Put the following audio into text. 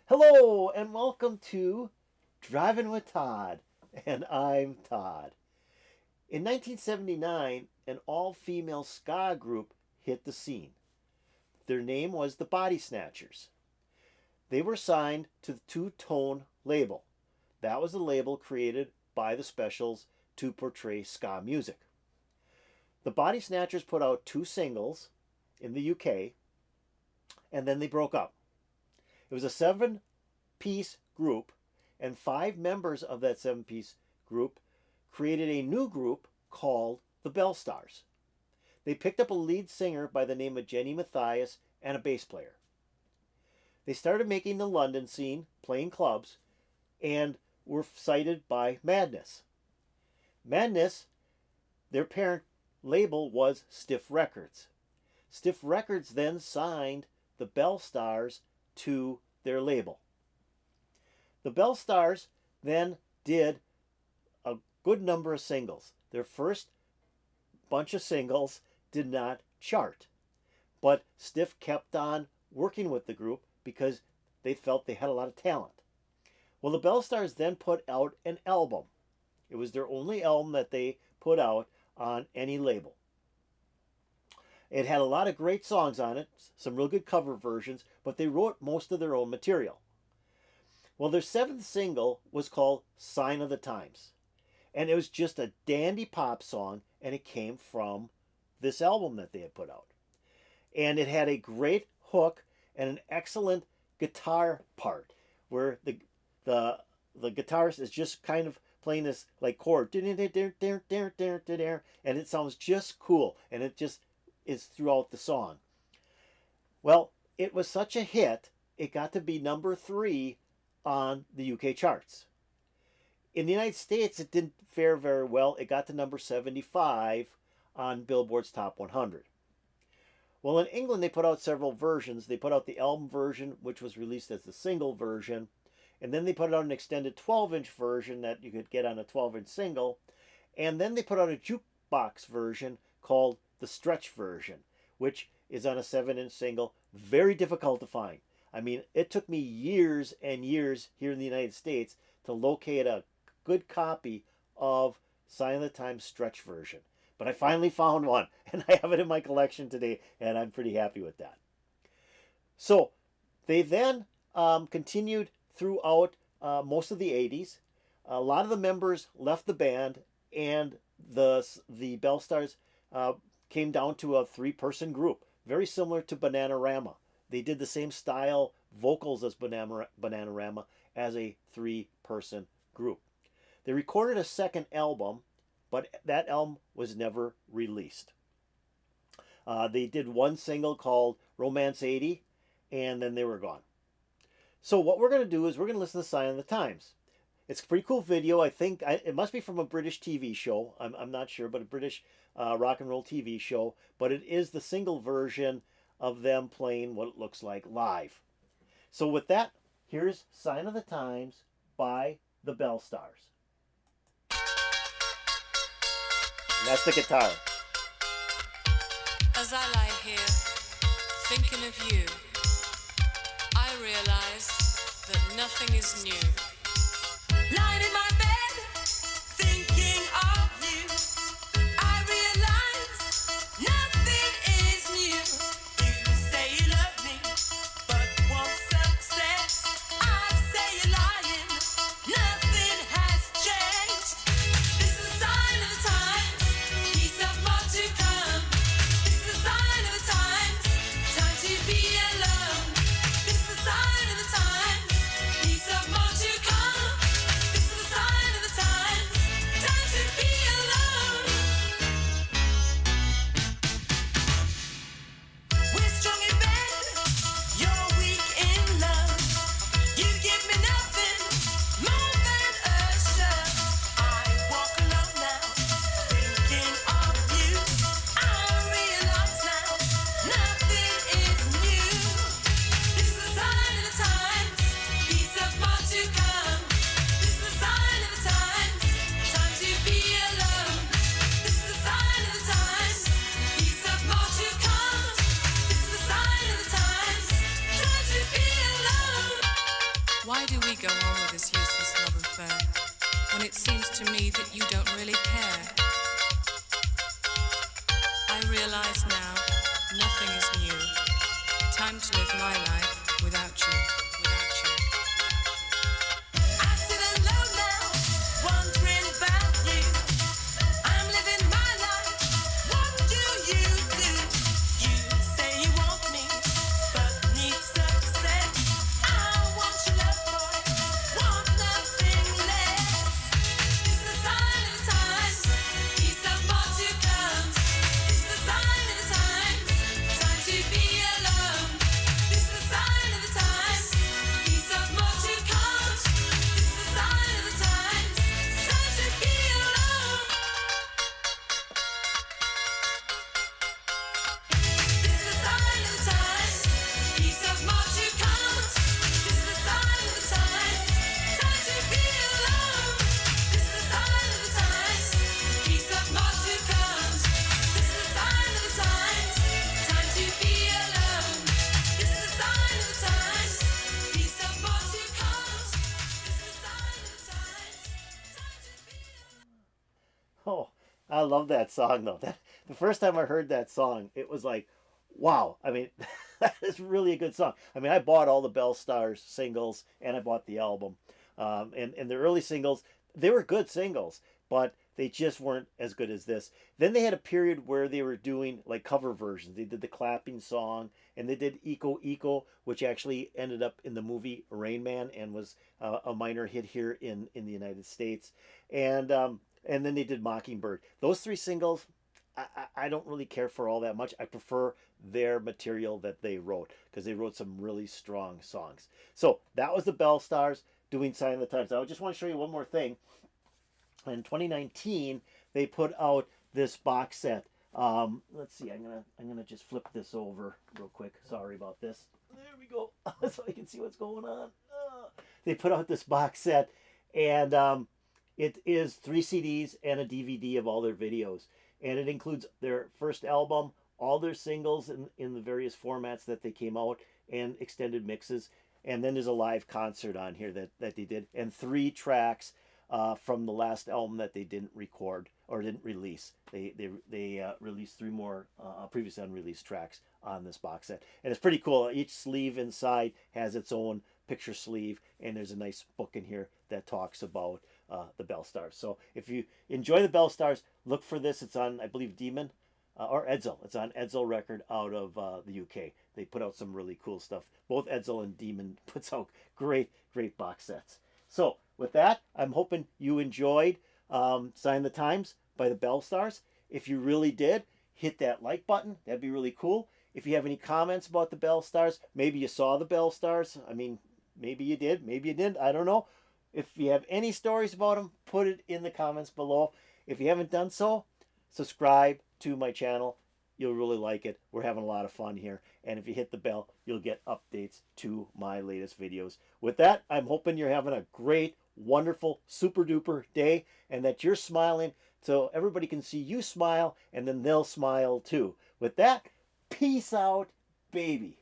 Hello and welcome to Driving with Todd, and I'm Todd. In 1979, an all-female ska group hit the scene. Their name was the Body Snatchers. They were signed to the Two Tone label. That was the label created by the Specials to portray ska music. The Body Snatchers put out two singles in the UK, and then they broke up. It was a seven-piece group, and five members of that seven-piece group created a new group called the Belle Stars. They picked up a lead singer by the name of Jenny Mathias and a bass player. They started making the London scene, playing clubs, and were cited by Madness. Madness, their parent label was Stiff Records. Stiff Records then signed the Belle Stars to their label. The Belle Stars then did a good number of singles. Their first bunch of singles did not chart, but Stiff kept on working with the group because they felt they had a lot of talent. Well, the Belle Stars then put out an album. It was their only album that they put out on any label. It had a lot of great songs on it, some real good cover versions, but they wrote most of their own material. Well, their seventh single was called Sign of the Times. And it was just a dandy pop song, and it came from this album that they had put out. And it had a great hook and an excellent guitar part where the guitarist is just kind of playing this like chord, and it sounds just cool, and it just is throughout the song. Well, it was such a hit, it got to be number 3 on the UK charts. In the United States, it didn't fare very well. It got to number 75 on Billboard's Top 100. Well, in England, they put out several versions. They put out the album version, which was released as the single version, and then they put out an extended 12-inch version that you could get on a 12-inch single, and then they put out a jukebox version called the stretch version, which is on a 7-inch single. Very difficult to find. I mean, it took me years and years here in the United States to locate a good copy of Sign of the Times stretch version. But I finally found one, and I have it in my collection today, and I'm pretty happy with that. So they then continued throughout most of the 80s. A lot of the members left the band, and the Belle Stars came down to a 3-person group, very similar to Bananarama. They did the same style vocals as Bananarama as a 3-person group. They recorded a second album, but that album was never released. They did one single called Romance 80, and then they were gone. So what we're going to do is we're going to listen to Sign of the Times. It's a pretty cool video. I think it must be from a British TV show. I'm not sure, but a British rock and roll TV show. But it is the single version of them playing what it looks like live. So with that, here's Sign of the Times by the Belle Stars. And that's the guitar. As I lie here, thinking of you, I realize that nothing is new. Lying in my bed, thinking of you, I realize nothing is new. You say you love me, but won't success. I say you're lying, nothing has changed. This is a sign of the times, peace of more to come. This is a sign of the times, time to be alone. This is a sign of the times, peace of more to come. This is a sign. Why do we go on with this useless love affair when it seems to me that you don't really care? I realize now nothing is new. Time to live my life without you, without you. I sit alone now, wondering about you. I'm living my life. What do? You say you want me, but need success. I want your love, boy. Want nothing less. It's the sign of the times. Peace of more to come. It's the sign of the times. Time to be alone. It's the sign of the times. Peace of more to come. It's the sign of the times. Time to be alone. This is the sign of the times. Peace of more to come. This is the sign of the times. Time to be alone. This is the sign of the times. Peace of more to come. This is the sign of the times. Time to be alone. This is the sign of the times. Peace of more to come. This is the sign of the times. Time to be alone. Oh, I love that song though. The first time I heard that song, it was like, wow. I mean, that is really a good song. I mean, I bought all the Belle Stars singles and I bought the album. And the early singles, they were good singles, but they just weren't as good as this. Then they had a period where they were doing like cover versions. They did the clapping song and they did Eco Eco, which actually ended up in the movie Rain Man and was a minor hit here in the United States. And then they did Mockingbird. Those three singles, I don't really care for all that much. I prefer their material that they wrote because they wrote some really strong songs. So that was the Belle Stars doing Sign of the Times. I just want to show you one more thing. In 2019, they put out this box set. Let's see. I'm gonna just flip this over real quick. Sorry about this. There we go, so you can see what's going on. They put out this box set, and it is 3 CDs and a DVD of all their videos, and it includes their first album, all their singles in the various formats that they came out, and extended mixes. And then there's a live concert on here that they did, and 3 tracks from the last album that they didn't record or didn't release. They released 3 more previously unreleased tracks on this box set, and it's pretty cool. Each sleeve inside has its own picture sleeve, and there's a nice book in here that talks about the Belle Stars. So if you enjoy the Belle Stars, look for this. It's on, I believe, Demon or Edsel. It's on Edsel Record out of the UK. They put out some really cool stuff. Both Edsel and Demon puts out great box sets. So with that, I'm hoping you enjoyed Sign of the Times by the Belle Stars. If you really did, hit that like button. That'd be really cool. If you have any comments about the Belle Stars, maybe you saw the Belle Stars. I mean, maybe you did, maybe you didn't. I don't know. If you have any stories about them, put it in the comments below. If you haven't done so, subscribe to my channel. You'll really like it. We're having a lot of fun here. And if you hit the bell, you'll get updates to my latest videos. With that, I'm hoping you're having a great, wonderful, super duper day and that you're smiling so everybody can see you smile and then they'll smile too. With that, peace out, baby.